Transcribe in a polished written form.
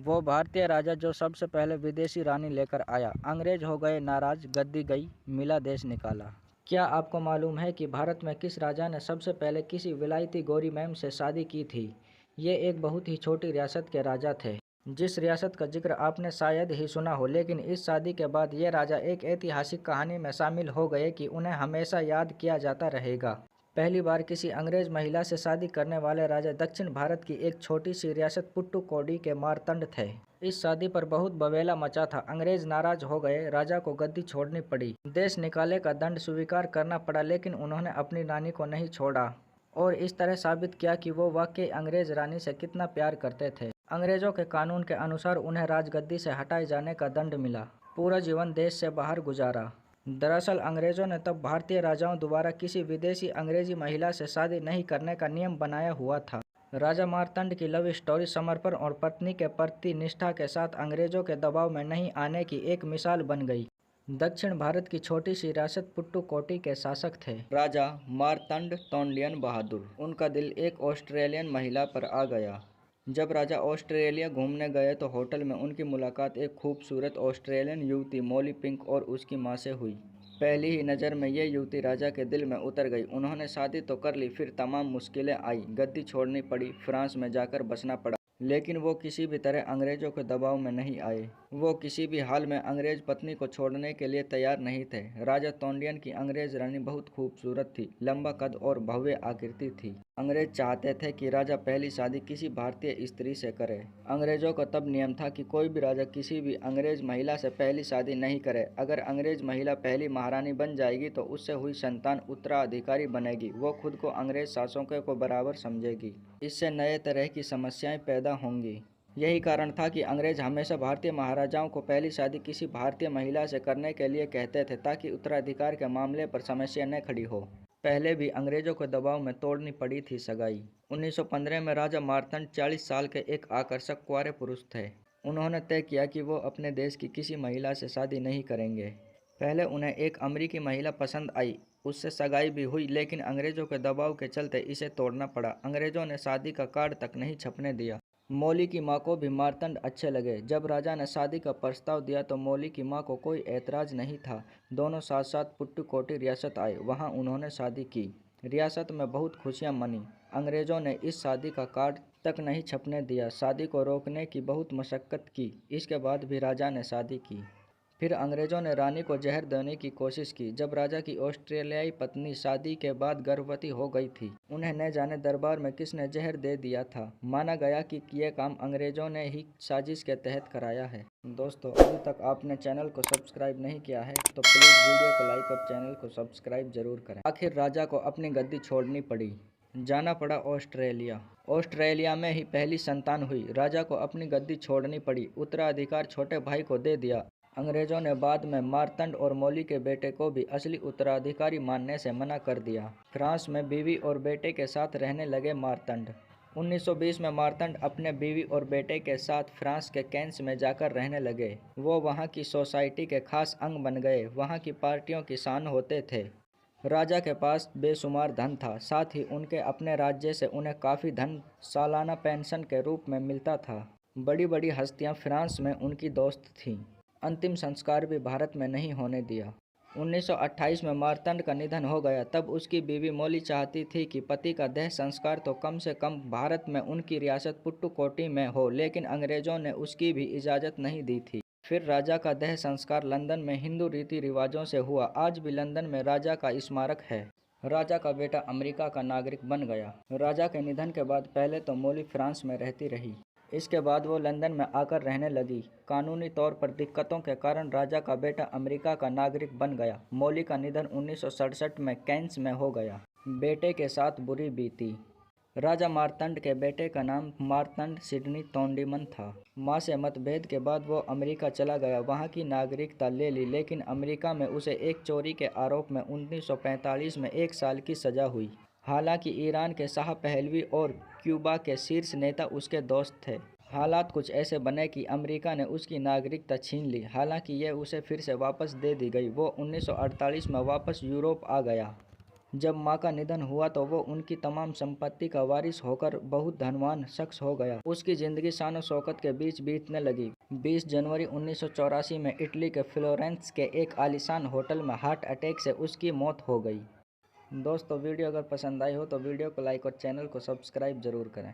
वो भारतीय राजा जो सबसे पहले विदेशी रानी लेकर आया। अंग्रेज हो गए नाराज, गद्दी गई, मिला देश निकाला। क्या आपको मालूम है कि भारत में किस राजा ने सबसे पहले किसी विलायती गोरी मैम से शादी की थी? ये एक बहुत ही छोटी रियासत के राजा थे, जिस रियासत का जिक्र आपने शायद ही सुना हो, लेकिन इस शादी के बाद ये राजा एक ऐतिहासिक कहानी में शामिल हो गए कि उन्हें हमेशा याद किया जाता रहेगा। पहली बार किसी अंग्रेज महिला से शादी करने वाले राजा दक्षिण भारत की एक छोटी सी रियासत पुट्टुकोडी के मार्तंड थे। इस शादी पर बहुत बवेला मचा था। अंग्रेज नाराज हो गए, राजा को गद्दी छोड़नी पड़ी, देश निकाले का दंड स्वीकार करना पड़ा, लेकिन उन्होंने अपनी रानी को नहीं छोड़ा और इस तरह साबित किया कि वो वाकई अंग्रेज रानी से कितना प्यार करते थे। अंग्रेजों के कानून के अनुसार उन्हें राजगद्दी से हटाए जाने का दंड मिला। पूरा जीवन देश से बाहर गुजारा। दरअसल अंग्रेजों ने तब भारतीय राजाओं द्वारा किसी विदेशी अंग्रेजी महिला से शादी नहीं करने का नियम बनाया हुआ था। राजा मार्तंड की लव स्टोरी समर्पण और पत्नी के प्रति निष्ठा के साथ अंग्रेजों के दबाव में नहीं आने की एक मिसाल बन गई। दक्षिण भारत की छोटी सी रियासत पुट्टुकोटी के शासक थे राजा मार्तंड तोंडियन बहादुर। उनका दिल एक ऑस्ट्रेलियन महिला पर आ गया। जब राजा ऑस्ट्रेलिया घूमने गए तो होटल में उनकी मुलाकात एक खूबसूरत ऑस्ट्रेलियन युवती मॉली पिंक और उसकी मां से हुई। पहली ही नज़र में ये युवती राजा के दिल में उतर गई। उन्होंने शादी तो कर ली, फिर तमाम मुश्किलें आई, गद्दी छोड़नी पड़ी, फ्रांस में जाकर बसना पड़ा, लेकिन वो किसी भी तरह अंग्रेजों के दबाव में नहीं आए। वो किसी भी हाल में अंग्रेज पत्नी को छोड़ने के लिए तैयार नहीं थे। राजा तोंडियन की अंग्रेज रानी बहुत खूबसूरत थी, लंबा कद और भव्य आकृति थी। अंग्रेज चाहते थे कि राजा पहली शादी किसी भारतीय स्त्री से करे। अंग्रेजों का तब नियम था कि कोई भी राजा किसी भी अंग्रेज महिला से पहली शादी नहीं करे। अगर अंग्रेज महिला पहली महारानी बन जाएगी तो उससे हुई संतान उत्तराधिकारी बनेगी। वो खुद को अंग्रेज शासकों को बराबर समझेगी। इससे नए तरह की समस्याएं पैदा होंगी। यही कारण था कि अंग्रेज हमेशा भारतीय महाराजाओं को पहली शादी किसी भारतीय महिला से करने के लिए कहते थे, ताकि उत्तराधिकार के मामले पर समस्या न खड़ी हो। पहले भी अंग्रेजों के दबाव में तोड़नी पड़ी थी सगाई। 1915 में राजा मार्तंड 40 साल के एक आकर्षक कुंवारे पुरुष थे। उन्होंने तय किया कि वो अपने देश की किसी महिला से शादी नहीं करेंगे। पहले उन्हें एक अमेरिकी महिला पसंद आई, उससे सगाई भी हुई, लेकिन अंग्रेजों के दबाव के चलते इसे तोड़ना पड़ा। अंग्रेजों ने शादी का कार्ड तक नहीं छपने दिया। मौली की मां को भी मार्तंड अच्छे लगे। जब राजा ने शादी का प्रस्ताव दिया तो मौली की मां को कोई ऐतराज नहीं था। दोनों साथ साथ पुट्टुकोटी रियासत आए, वहां उन्होंने शादी की। रियासत में बहुत खुशियां मनी। अंग्रेजों ने इस शादी का कार्ड तक नहीं छपने दिया। शादी को रोकने की बहुत मशक्कत की, इसके बाद भी राजा ने शादी की। फिर अंग्रेजों ने रानी को जहर देने की कोशिश की। जब राजा की ऑस्ट्रेलियाई पत्नी शादी के बाद गर्भवती हो गई थी, उन्हें न जाने दरबार में किसने जहर दे दिया था। माना गया कि यह काम अंग्रेजों ने ही साजिश के तहत कराया है। दोस्तों, अभी तक आपने चैनल को सब्सक्राइब नहीं किया है तो प्लीज़ वीडियो को लाइक और चैनल को सब्सक्राइब जरूर करें। आखिर राजा को अपनी गद्दी छोड़नी पड़ी, जाना पड़ा ऑस्ट्रेलिया। ऑस्ट्रेलिया में ही पहली संतान हुई। राजा को अपनी गद्दी छोड़नी पड़ी, उत्तराधिकार छोटे भाई को दे दिया। अंग्रेजों ने बाद में मार्तंड और मौली के बेटे को भी असली उत्तराधिकारी मानने से मना कर दिया। फ्रांस में बीवी और बेटे के साथ रहने लगे मार्तंड। 1920 में मार्तंड अपने बीवी और बेटे के साथ फ्रांस के कैंस में जाकर रहने लगे। वो वहाँ की सोसाइटी के खास अंग बन गए, वहाँ की पार्टियों की शान होते थे। राजा के पास बेशुमार धन था, साथ ही उनके अपने राज्य से उन्हें काफ़ी धन सालाना पेंशन के रूप में मिलता था। बड़ी बड़ी हस्तियां फ्रांस में उनकी दोस्त थीं। अंतिम संस्कार भी भारत में नहीं होने दिया। 1928 में मार्तंड का निधन हो गया। तब उसकी बीवी मौली चाहती थी कि पति का देह संस्कार तो कम से कम भारत में उनकी रियासत पुट्टुकोटी में हो, लेकिन अंग्रेजों ने उसकी भी इजाज़त नहीं दी थी। फिर राजा का देह संस्कार लंदन में हिंदू रीति रिवाजों से हुआ। आज भी लंदन में राजा का स्मारक है। राजा का बेटा अमेरिका का नागरिक बन गया। राजा के निधन के बाद पहले तो मौली फ्रांस में रहती रही, इसके बाद वो लंदन में आकर रहने लगी। कानूनी तौर पर दिक्कतों के कारण राजा का बेटा अमेरिका का नागरिक बन गया। मौली का निधन 1967 में कैंस में हो गया। बेटे के साथ बुरी बीती। राजा मार्तंड के बेटे का नाम मार्तंड सिडनी तोंडिमन था। मां से मतभेद के बाद वो अमेरिका चला गया, वहां की नागरिकता ले ली, लेकिन अमेरिका में उसे एक चोरी के आरोप में 1945 में 1 साल की सजा हुई। हालांकि ईरान के शाह पहलवी और क्यूबा के शीर्ष नेता उसके दोस्त थे। हालात कुछ ऐसे बने कि अमेरिका ने उसकी नागरिकता छीन ली। हालांकि यह उसे फिर से वापस दे दी गई। वो 1948 में वापस यूरोप आ गया। जब मां का निधन हुआ तो वो उनकी तमाम संपत्ति का वारिस होकर बहुत धनवान शख्स हो गया। उसकी जिंदगी शान शौकत के बीच बीतने लगी। 20 जनवरी 1984 में इटली के फ्लोरेंस के एक आलीशान होटल में हार्ट अटैक से उसकी मौत हो गई। दोस्तों, वीडियो अगर पसंद आई हो तो वीडियो को लाइक और चैनल को सब्सक्राइब जरूर करें।